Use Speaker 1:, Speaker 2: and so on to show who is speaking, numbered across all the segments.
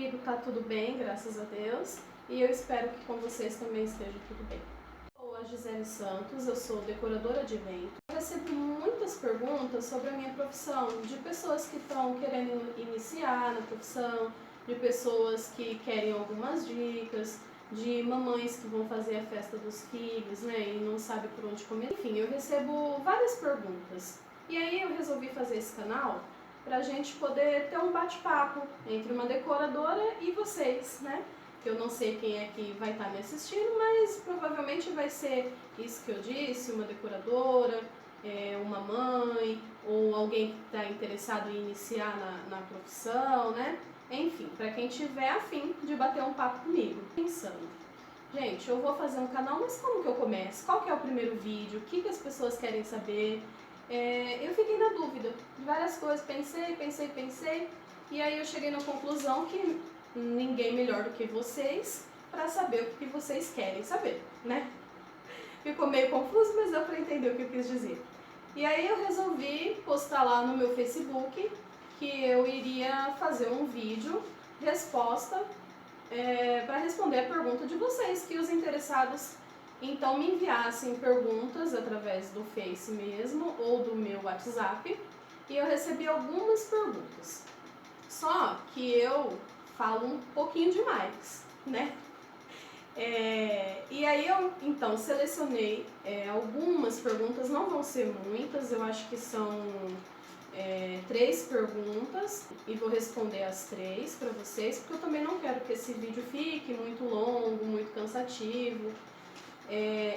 Speaker 1: Comigo tá tudo bem, graças a Deus, e eu espero que com vocês também esteja tudo bem. Eu sou a Gisele Santos, eu sou decoradora de eventos. Eu recebo muitas perguntas sobre a minha profissão, de pessoas que estão querendo iniciar na profissão, de pessoas que querem algumas dicas, de mamães que vão fazer a festa dos filhos, né, e não sabem por onde começar. Enfim, eu recebo várias perguntas. E aí eu resolvi fazer esse canal para a gente poder ter um bate-papo entre uma decoradora e vocês, né? Eu não sei quem é que vai estar me assistindo, mas provavelmente vai ser isso que eu disse, uma decoradora, uma mãe, ou alguém que está interessado em iniciar na profissão, né? Enfim, para quem tiver afim de bater um papo comigo. Pensando, gente, eu vou fazer um canal, mas como que eu começo? Qual que é o primeiro vídeo? O que as pessoas querem saber? Eu fiquei na dúvida de várias coisas, pensei, e aí eu cheguei na conclusão que ninguém melhor do que vocês para saber o que vocês querem saber, né? Ficou meio confuso, mas deu para entender o que eu quis dizer. E aí eu resolvi postar lá no meu Facebook que eu iria fazer um vídeo resposta para responder a pergunta de vocês, que os interessados então me enviassem perguntas através do Face mesmo ou do meu WhatsApp, e eu recebi algumas perguntas. Só que eu falo um pouquinho demais, né? E aí eu então selecionei algumas perguntas, não vão ser muitas, eu acho que são 3 perguntas, e vou responder as 3 para vocês, porque eu também não quero que esse vídeo fique muito longo, muito cansativo.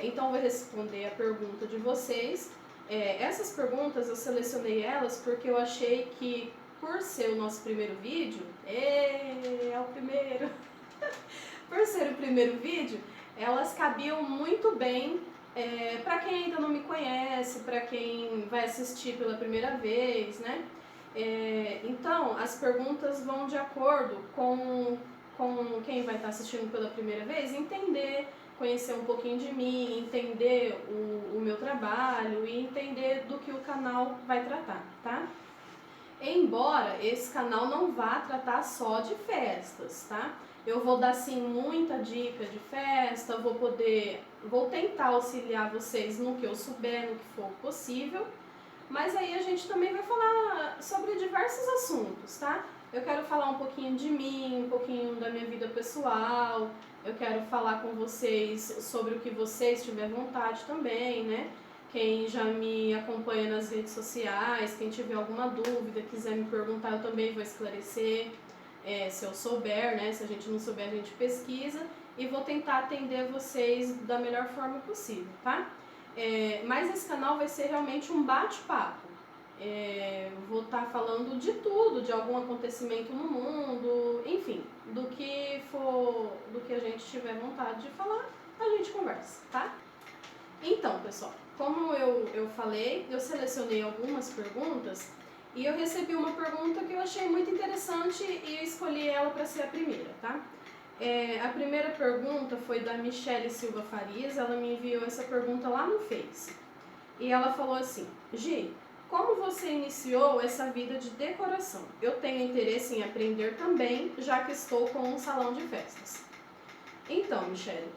Speaker 1: Então eu vou responder a pergunta de vocês. Essas perguntas eu selecionei elas porque eu achei que, por ser o nosso primeiro vídeo, é o primeiro, por ser o primeiro vídeo, elas cabiam muito bem para quem ainda não me conhece, para quem vai assistir pela primeira vez, né? Então, as perguntas vão de acordo com quem vai estar assistindo pela primeira vez, entender, conhecer um pouquinho de mim, entender o meu trabalho e entender do que o canal vai tratar, tá? Embora esse canal não vá tratar só de festas, tá? Eu vou dar sim muita dica de festa, vou tentar auxiliar vocês no que eu souber, no que for possível, mas aí a gente também vai falar sobre diversos assuntos, tá? Eu quero falar um pouquinho de mim, um pouquinho da minha vida pessoal, eu quero falar com vocês sobre o que vocês tiverem vontade também, né? Quem já me acompanha nas redes sociais, quem tiver alguma dúvida, quiser me perguntar, eu também vou esclarecer, se eu souber, né? Se a gente não souber, a gente pesquisa, e vou tentar atender vocês da melhor forma possível, tá? Mas esse canal vai ser realmente um bate-papo. Vou estar falando de tudo, de algum acontecimento no mundo, enfim, do que a gente tiver vontade de falar, a gente conversa, tá? Então, pessoal, como eu falei, eu selecionei algumas perguntas e eu recebi uma pergunta que eu achei muito interessante e eu escolhi ela para ser a primeira, tá? A primeira pergunta foi da Michele Silva Farias, ela me enviou essa pergunta lá no Face. E ela falou assim: Gi, como você iniciou essa vida de decoração? Eu tenho interesse em aprender também, já que estou com um salão de festas. Então, Michele,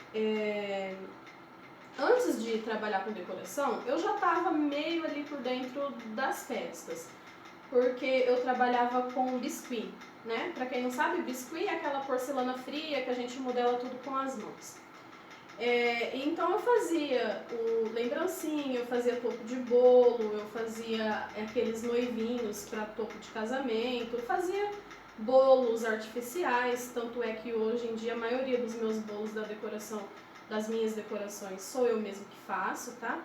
Speaker 1: antes de trabalhar com decoração, eu já estava meio ali por dentro das festas, porque eu trabalhava com biscuit, né? Pra quem não sabe, biscuit é aquela porcelana fria que a gente modela tudo com as mãos. Então eu fazia o lembrancinho, eu fazia topo de bolo, eu fazia aqueles noivinhos para topo de casamento, eu fazia bolos artificiais, tanto é que hoje em dia a maioria dos meus bolos da decoração, das minhas decorações, sou eu mesmo que faço, tá?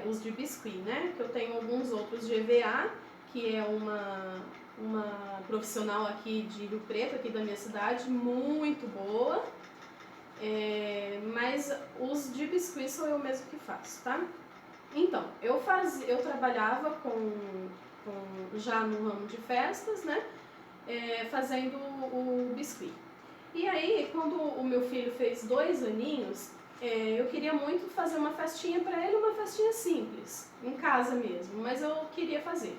Speaker 1: Os de biscuit, né? Que eu tenho alguns outros de EVA, que é uma profissional aqui de Rio Preto, aqui da minha cidade, muito boa. Mas os de biscuit sou eu mesmo que faço, tá? Então, eu trabalhava já no ramo de festas, né? Fazendo o biscuit. E aí, quando o meu filho fez 2 aninhos, eu queria muito fazer uma festinha para ele, uma festinha simples, em casa mesmo, mas eu queria fazer.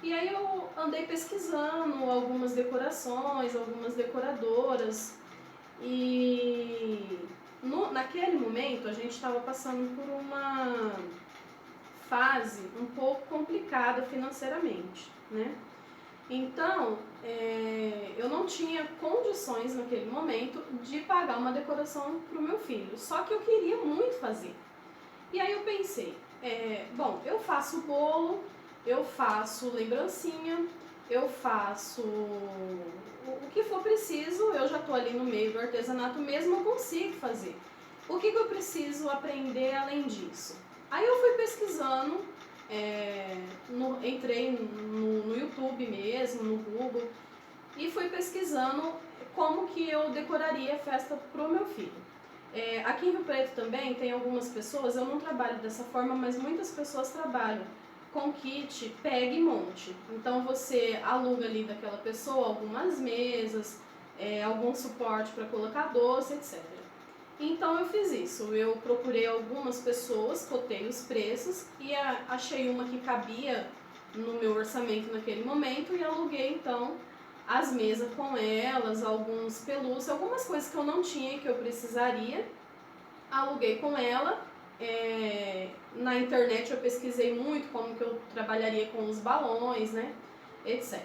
Speaker 1: E aí eu andei pesquisando algumas decorações, algumas decoradoras, e naquele momento a gente estava passando por uma fase um pouco complicada financeiramente, né? Então, eu não tinha condições naquele momento de pagar uma decoração para o meu filho, só que eu queria muito fazer. E aí eu pensei, bom, eu faço bolo, eu faço lembrancinha, eu faço o que for preciso, eu já estou ali no meio do artesanato mesmo, eu consigo fazer. O que eu preciso aprender além disso? Aí eu fui pesquisando, entrei no YouTube mesmo, no Google, e fui pesquisando como que eu decoraria a festa pro meu filho. Aqui em Rio Preto também tem algumas pessoas, eu não trabalho dessa forma, mas muitas pessoas trabalham com kit pega e monte. Então você aluga ali daquela pessoa algumas mesas, algum suporte para colocar doce, etc. Então eu fiz isso, eu procurei algumas pessoas, cotei os preços e achei uma que cabia no meu orçamento naquele momento e aluguei então as mesas com elas, alguns pelúcios, algumas coisas que eu não tinha e que eu precisaria, aluguei com ela. Na internet eu pesquisei muito como que eu trabalharia com os balões, né, etc.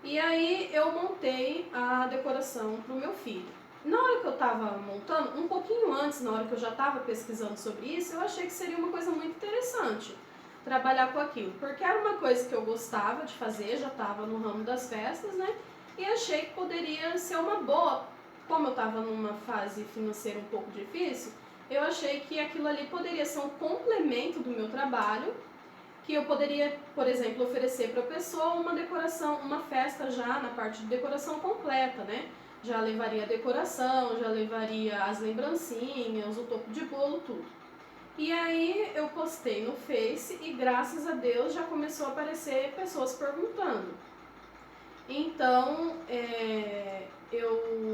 Speaker 1: E aí eu montei a decoração para o meu filho. Na hora que eu estava montando, um pouquinho antes, na hora que eu já estava pesquisando sobre isso, eu achei que seria uma coisa muito interessante trabalhar com aquilo, porque era uma coisa que eu gostava de fazer, já estava no ramo das festas, né? E achei que poderia ser uma boa, como eu estava numa fase financeira um pouco difícil, eu achei que aquilo ali poderia ser um complemento do meu trabalho, que eu poderia, por exemplo, oferecer para a pessoa uma decoração, uma festa já na parte de decoração completa, né? Já levaria a decoração, já levaria as lembrancinhas, o topo de bolo, tudo. E aí eu postei no Face e graças a Deus já começou a aparecer pessoas perguntando. Então,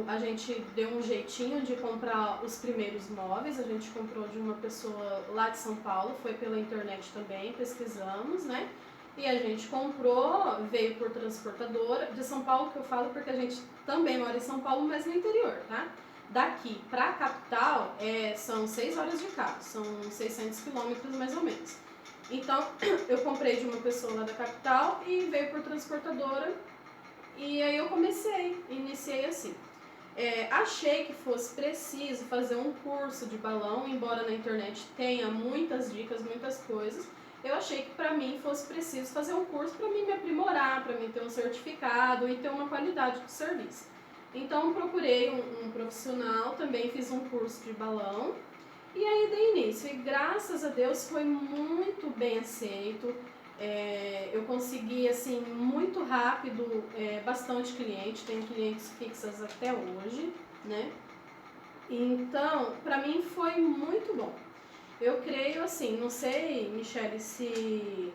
Speaker 1: a gente deu um jeitinho de comprar os primeiros móveis, a gente comprou de uma pessoa lá de São Paulo, foi pela internet também, pesquisamos, né? E a gente comprou, veio por transportadora, de São Paulo que eu falo porque a gente também mora em São Paulo, mas no interior, tá? Daqui pra capital são 6 horas de carro, são 600 quilômetros mais ou menos. Então, eu comprei de uma pessoa lá da capital e veio por transportadora. E aí eu iniciei assim. Achei que fosse preciso fazer um curso de balão, embora na internet tenha muitas dicas, muitas coisas. Eu achei que para mim fosse preciso fazer um curso para mim me aprimorar, para mim ter um certificado e ter uma qualidade de serviço. Então procurei um profissional, também fiz um curso de balão e aí dei início. E graças a Deus foi muito bem aceito. Eu consegui assim muito rápido bastante cliente, tenho clientes fixas até hoje, né? Então, para mim foi muito bom. Eu creio assim, não sei, Michele, se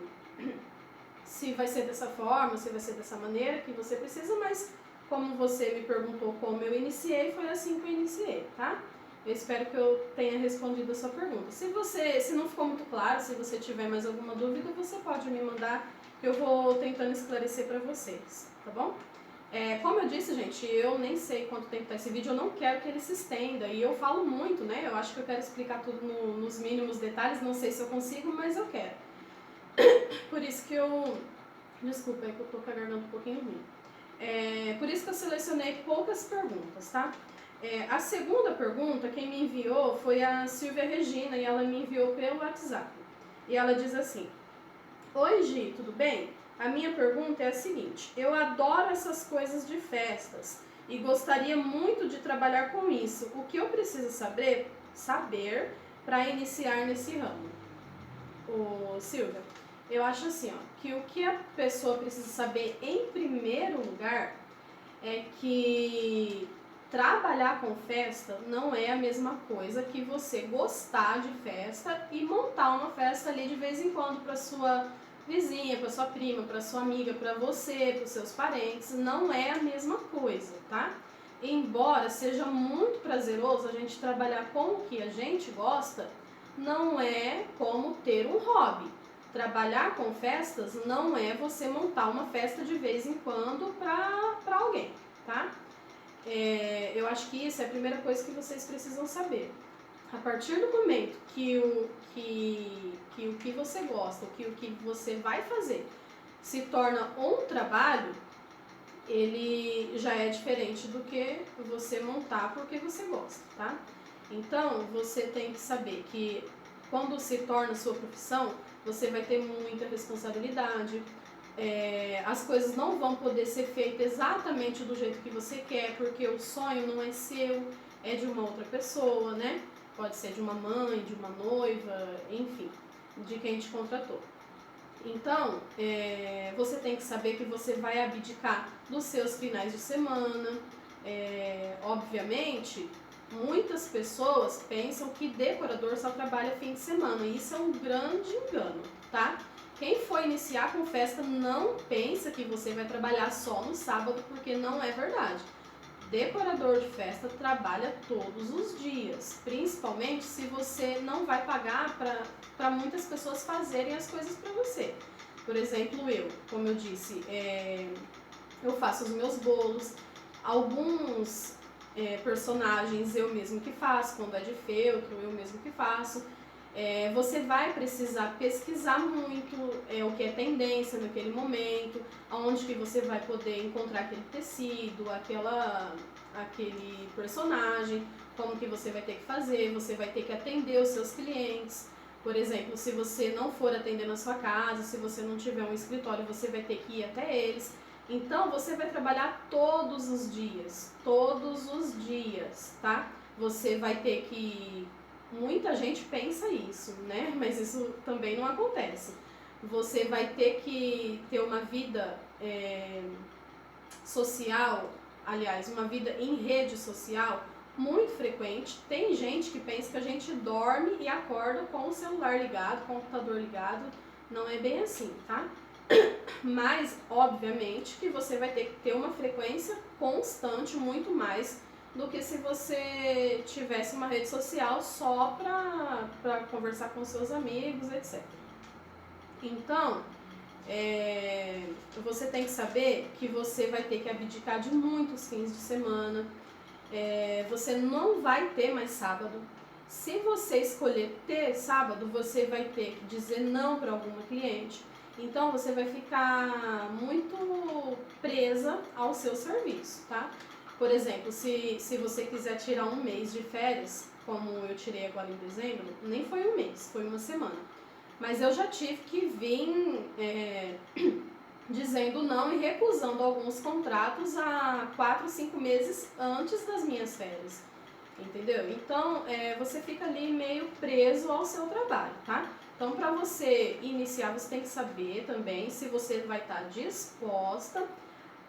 Speaker 1: vai ser dessa forma, se vai ser dessa maneira que você precisa, mas como você me perguntou como eu iniciei, foi assim que eu iniciei, tá? Eu espero que eu tenha respondido a sua pergunta. Se não ficou muito claro, se você tiver mais alguma dúvida, você pode me mandar, que eu vou tentando esclarecer para vocês, tá bom? Como eu disse, gente, eu nem sei quanto tempo tá esse vídeo, eu não quero que ele se estenda, e eu falo muito, né? Eu acho que eu quero explicar tudo nos mínimos detalhes, não sei se eu consigo, mas eu quero. Por isso que eu... Desculpa, é que eu tô com a garganta um pouquinho ruim. Por isso que eu selecionei poucas perguntas, tá? A segunda pergunta, quem me enviou foi a Silvia Regina e ela me enviou pelo WhatsApp. E ela diz assim: Oi Gi, tudo bem? A minha pergunta é a seguinte: eu adoro essas coisas de festas e gostaria muito de trabalhar com isso. O que eu preciso saber para iniciar nesse ramo? Silvia, eu acho assim, que o que a pessoa precisa saber em primeiro lugar é que trabalhar com festa não é a mesma coisa que você gostar de festa e montar uma festa ali de vez em quando para sua vizinha, para sua prima, para sua amiga, para você, para os seus parentes. Não é a mesma coisa, tá? Embora seja muito prazeroso a gente trabalhar com o que a gente gosta, não é como ter um hobby. Trabalhar com festas não é você montar uma festa de vez em quando para alguém, tá? Eu acho que isso é a primeira coisa que vocês precisam saber. A partir do momento que o que você gosta, o que você vai fazer se torna um trabalho, ele já é diferente do que você montar porque você gosta, tá? Então, você tem que saber que quando se torna sua profissão, você vai ter muita responsabilidade, as coisas não vão poder ser feitas exatamente do jeito que você quer, porque o sonho não é seu, é de uma outra pessoa, né? Pode ser de uma mãe, de uma noiva, enfim, de quem te contratou. Então, você tem que saber que você vai abdicar dos seus finais de semana. Obviamente, muitas pessoas pensam que decorador só trabalha fim de semana, e isso é um grande engano, tá? Quem for iniciar com festa não pensa que você vai trabalhar só no sábado, porque não é verdade. Decorador de festa trabalha todos os dias, principalmente se você não vai pagar para muitas pessoas fazerem as coisas para você. Por exemplo, como eu disse, eu faço os meus bolos, alguns personagens eu mesmo que faço, quando é de feltro eu mesmo que faço. Você vai precisar pesquisar muito o que é tendência naquele momento, aonde que você vai poder encontrar aquele tecido, aquele personagem, como que você vai ter que fazer, você vai ter que atender os seus clientes. Por exemplo, se você não for atender na sua casa, se você não tiver um escritório, você vai ter que ir até eles. Então, você vai trabalhar todos os dias, tá? Você vai ter que... Muita gente pensa isso, né? Mas isso também não acontece. Você vai ter que ter uma vida social, aliás, uma vida em rede social muito frequente. Tem gente que pensa que a gente dorme e acorda com o celular ligado, com o computador ligado. Não é bem assim, tá? Mas, obviamente, que você vai ter que ter uma frequência constante, muito mais do que se você tivesse uma rede social só para conversar com seus amigos, etc. Então, você tem que saber que você vai ter que abdicar de muitos fins de semana, você não vai ter mais sábado. Se você escolher ter sábado, você vai ter que dizer não para alguma cliente. Então, você vai ficar muito presa ao seu serviço, tá? Por exemplo, se você quiser tirar um mês de férias, como eu tirei agora em dezembro, nem foi um mês, foi uma semana. Mas eu já tive que vir dizendo não e recusando alguns contratos há 4, 5 meses antes das minhas férias. Entendeu? Então, você fica ali meio preso ao seu trabalho, tá? Então, para você iniciar, você tem que saber também se você vai estar disposta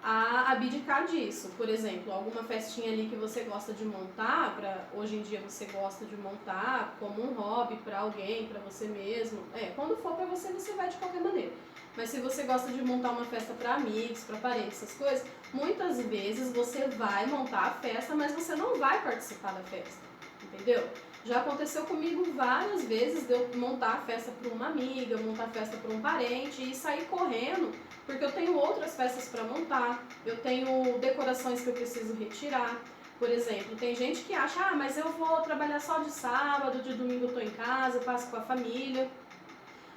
Speaker 1: a abdicar disso. Por exemplo, alguma festinha ali que você gosta de montar, hoje em dia você gosta de montar como um hobby para alguém, para você mesmo. Quando for para você, você vai de qualquer maneira. Mas se você gosta de montar uma festa para amigos, para parentes, essas coisas, muitas vezes você vai montar a festa, mas você não vai participar da festa, entendeu? Já aconteceu comigo várias vezes de eu montar a festa para uma amiga, montar a festa para um parente e sair correndo, porque eu tenho outras festas para montar, eu tenho decorações que eu preciso retirar. Por exemplo, tem gente que acha, mas eu vou trabalhar só de sábado, de domingo eu tô em casa, passo com a família.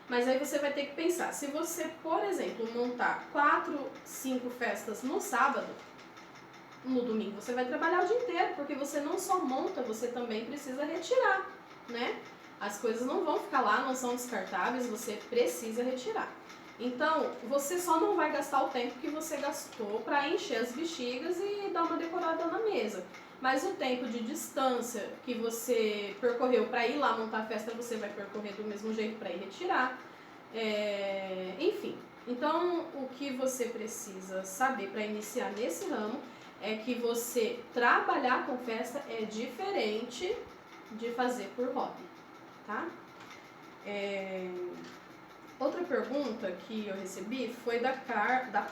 Speaker 1: Mas aí você vai ter que pensar, se você, por exemplo, montar 4, 5 festas no sábado, no domingo você vai trabalhar o dia inteiro, porque você não só monta, você também precisa retirar, né? As coisas não vão ficar lá, não são descartáveis, você precisa retirar. Então, você só não vai gastar o tempo que você gastou para encher as bexigas e dar uma decorada na mesa. Mas o tempo de distância que você percorreu para ir lá montar a festa, você vai percorrer do mesmo jeito para ir retirar. Enfim, então o que você precisa saber para iniciar nesse ramo é que você trabalhar com festa é diferente de fazer por hobby, tá? Outra pergunta que eu recebi foi da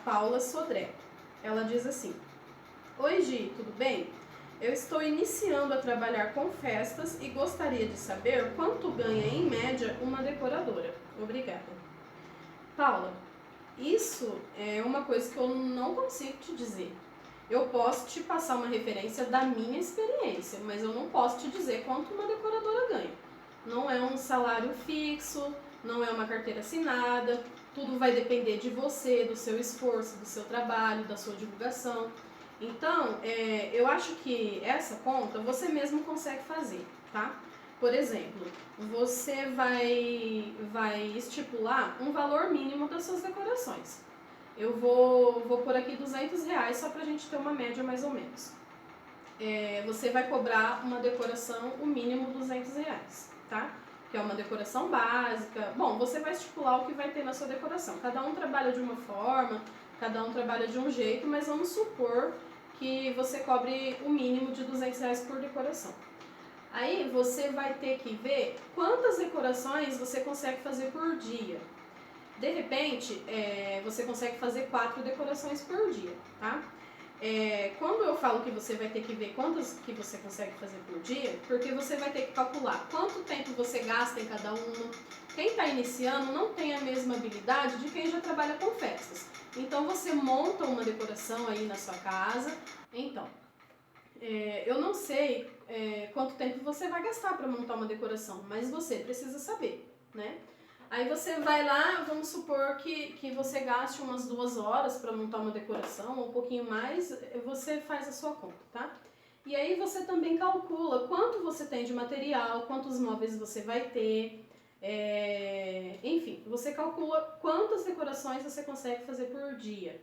Speaker 1: Paula Sodré. Ela diz assim: Oi Gi, tudo bem? Eu estou iniciando a trabalhar com festas e gostaria de saber quanto ganha em média uma decoradora. Obrigada. Paula, isso é uma coisa que eu não consigo te dizer. Eu posso te passar uma referência da minha experiência, mas eu não posso te dizer quanto uma decoradora ganha. Não é um salário fixo, não é uma carteira assinada, tudo vai depender de você, do seu esforço, do seu trabalho, da sua divulgação. Então, eu acho que essa conta você mesmo consegue fazer, tá? Por exemplo, você vai estipular um valor mínimo das suas decorações. Eu vou pôr aqui R$200 só pra gente ter uma média mais ou menos. Você vai cobrar uma decoração, o mínimo R$200, tá? Que é uma decoração básica. Bom, você vai estipular o que vai ter na sua decoração. Cada um trabalha de uma forma, cada um trabalha de um jeito, mas vamos supor que você cobre o mínimo de R$200 por decoração. Aí você vai ter que ver quantas decorações você consegue fazer por dia. De repente, você consegue fazer 4 decorações por dia, tá? Quando eu falo que você vai ter que ver quantas que você consegue fazer por dia, porque você vai ter que calcular quanto tempo você gasta em cada uma. Quem está iniciando não tem a mesma habilidade de quem já trabalha com festas. Então você monta uma decoração aí na sua casa. Então, eu não sei quanto tempo você vai gastar para montar uma decoração, mas você precisa saber, né? Aí você vai lá, vamos supor que você gaste umas 2 horas para montar uma decoração, ou um pouquinho mais, você faz a sua conta, tá? E aí você também calcula quanto você tem de material, quantos móveis você vai ter, enfim, você calcula quantas decorações você consegue fazer por dia.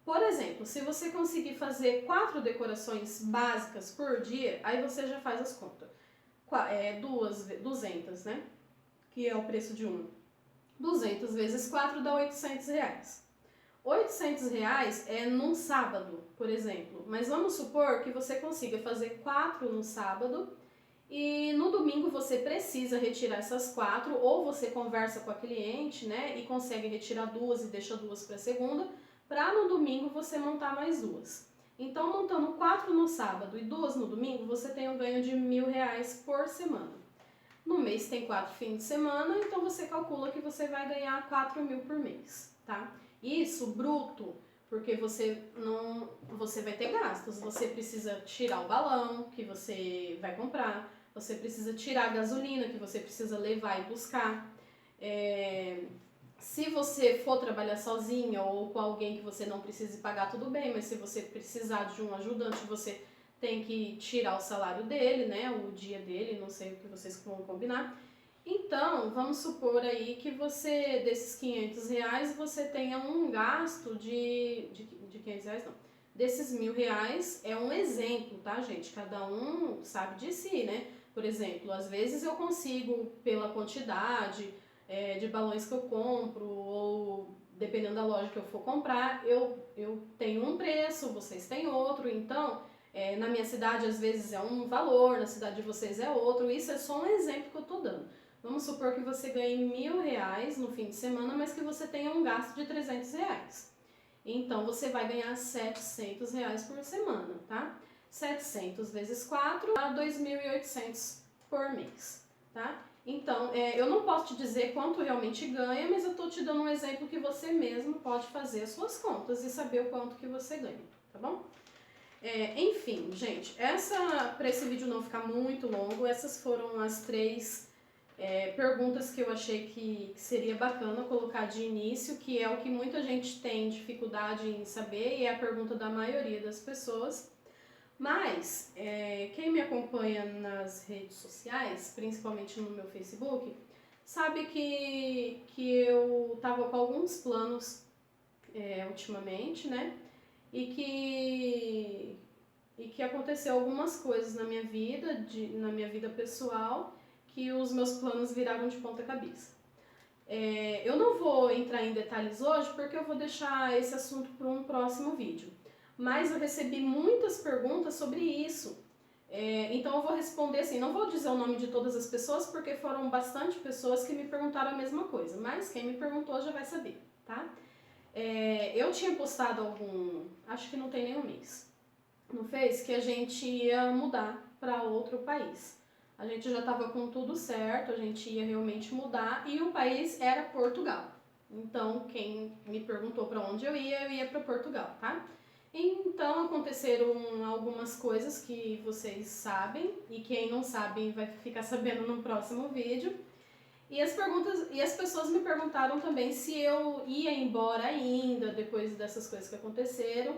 Speaker 1: Por exemplo, se você conseguir fazer 4 decorações básicas por dia, aí você já faz as contas. 200, né? Que é o preço de uma. 200 vezes 4 dá R$800. R$800 é num sábado, por exemplo. Mas vamos supor que você consiga fazer 4 no sábado e no domingo você precisa retirar essas 4, ou você conversa com a cliente, né, e consegue retirar 2 e deixa 2 para segunda, para no domingo você montar mais 2. Então, montando 4 no sábado e 2 no domingo, você tem um ganho de R$1.000 por semana. No mês tem 4 fins de semana, então você calcula que você vai ganhar 4.000 por mês, tá? Isso bruto, porque você vai ter gastos. Você precisa tirar o balão que você vai comprar, você precisa tirar a gasolina que você precisa levar e buscar. Se você for trabalhar sozinha ou com alguém que você não precise pagar, tudo bem, mas se você precisar de um ajudante, você tem que tirar o salário dele, né, o dia dele, não sei o que vocês vão combinar. Então, vamos supor aí que você, desses R$500, você tenha um gasto de R$500 não, desses R$1.000 é um exemplo, tá, gente? Cada um sabe de si, né? Por exemplo, às vezes eu consigo, pela quantidade de balões que eu compro, ou dependendo da loja que eu for comprar, eu tenho um preço, vocês têm outro, então na minha cidade às vezes é um valor, na cidade de vocês é outro, isso é só um exemplo que eu tô dando. Vamos supor que você ganhe R$1.000 no fim de semana, mas que você tenha um gasto de R$300. Então você vai ganhar R$700 por semana, tá? 700 vezes 4 dá 2.800 por mês, tá? Então, eu não posso te dizer quanto realmente ganha, mas eu tô te dando um exemplo que você mesmo pode fazer as suas contas e saber o quanto que você ganha, tá bom? Enfim, gente, para esse vídeo não ficar muito longo, essas foram as 3 perguntas que eu achei que seria bacana colocar de início, que é o que muita gente tem dificuldade em saber e é a pergunta da maioria das pessoas. Mas, quem me acompanha nas redes sociais, principalmente no meu Facebook, sabe que eu tava com alguns planos ultimamente, né? E que aconteceu algumas coisas na minha vida pessoal, que os meus planos viraram de ponta cabeça. Eu não vou entrar em detalhes hoje porque eu vou deixar esse assunto para um próximo vídeo. Mas eu recebi muitas perguntas sobre isso. Então eu vou responder assim, não vou dizer o nome de todas as pessoas porque foram bastante pessoas que me perguntaram a mesma coisa. Mas quem me perguntou já vai saber, tá? Eu tinha postado acho que não tem nem um mês, no Face, que a gente ia mudar para outro país. A gente já estava com tudo certo, a gente ia realmente mudar e o país era Portugal, Então, quem me perguntou para onde eu ia para Portugal, tá? Então, aconteceram algumas coisas que vocês sabem, e quem não sabe vai ficar sabendo no próximo vídeo. E as pessoas me perguntaram também se eu ia embora ainda depois dessas coisas que aconteceram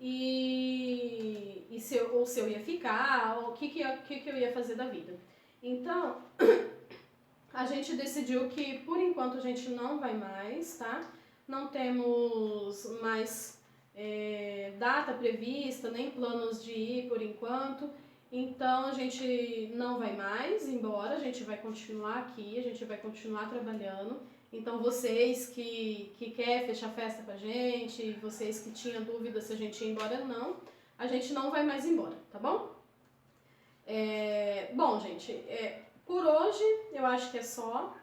Speaker 1: e se eu ia ficar, ou o que eu ia fazer da vida. Então, a gente decidiu que por enquanto a gente não vai mais, tá? Não temos mais data prevista, nem planos de ir por enquanto. Então a gente não vai mais embora, a gente vai continuar aqui, a gente vai continuar trabalhando. Então vocês que querem fechar festa com a gente, vocês que tinham dúvida se a gente ia embora ou não, a gente não vai mais embora, tá bom? Bom, gente, por hoje eu acho que é só.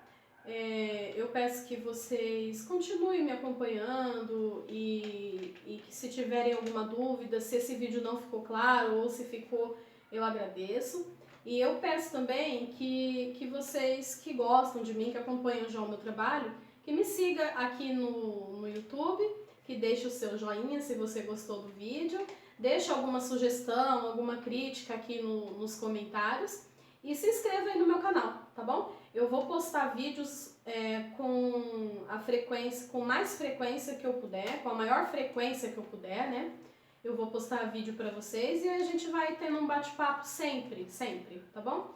Speaker 1: Eu peço que vocês continuem me acompanhando e que se tiverem alguma dúvida, se esse vídeo não ficou claro ou se ficou, eu agradeço. E eu peço também que vocês que gostam de mim, que acompanham já o meu trabalho, que me siga aqui no YouTube, que deixe o seu joinha se você gostou do vídeo, deixe alguma sugestão, alguma crítica aqui nos comentários e se inscreva aí no meu canal, tá bom? Eu vou postar vídeos com a frequência, com mais frequência que eu puder, com a maior frequência que eu puder, né? Eu vou postar vídeo pra vocês e a gente vai tendo um bate-papo sempre, tá bom?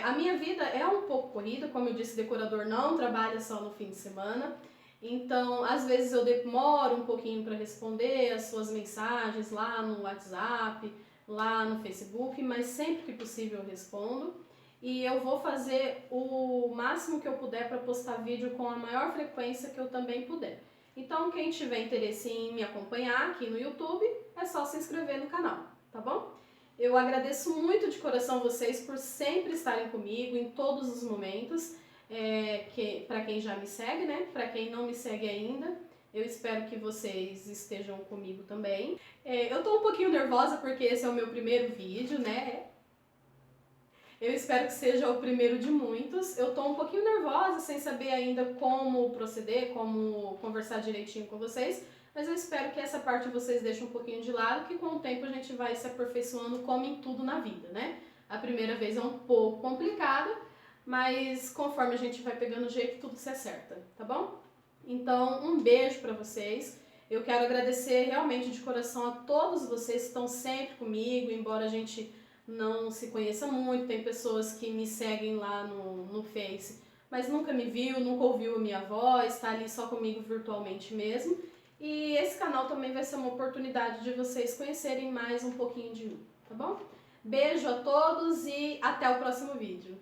Speaker 1: A minha vida é um pouco corrida, como eu disse, decorador não trabalha só no fim de semana. Então, às vezes eu demoro um pouquinho para responder as suas mensagens lá no WhatsApp, lá no Facebook, mas sempre que possível eu respondo. E eu vou fazer o máximo que eu puder para postar vídeo com a maior frequência que eu também puder. Então, quem tiver interesse em me acompanhar aqui no YouTube, é só se inscrever no canal, tá bom? Eu agradeço muito de coração vocês por sempre estarem comigo em todos os momentos, para quem já me segue, né? Para quem não me segue ainda, eu espero que vocês estejam comigo também. Eu tô um pouquinho nervosa porque esse é o meu primeiro vídeo, né? Eu espero que seja o primeiro de muitos. Eu tô um pouquinho nervosa, sem saber ainda como proceder, como conversar direitinho com vocês, mas eu espero que essa parte vocês deixem um pouquinho de lado, que com o tempo a gente vai se aperfeiçoando como em tudo na vida, né? A primeira vez é um pouco complicada, mas conforme a gente vai pegando o jeito, tudo se acerta, tá bom? Então, um beijo pra vocês. Eu quero agradecer realmente de coração a todos vocês que estão sempre comigo, embora a gente não se conheça muito, tem pessoas que me seguem lá no Face, mas nunca me viu, nunca ouviu a minha voz, tá ali só comigo virtualmente mesmo. E esse canal também vai ser uma oportunidade de vocês conhecerem mais um pouquinho de mim, tá bom? Beijo a todos e até o próximo vídeo.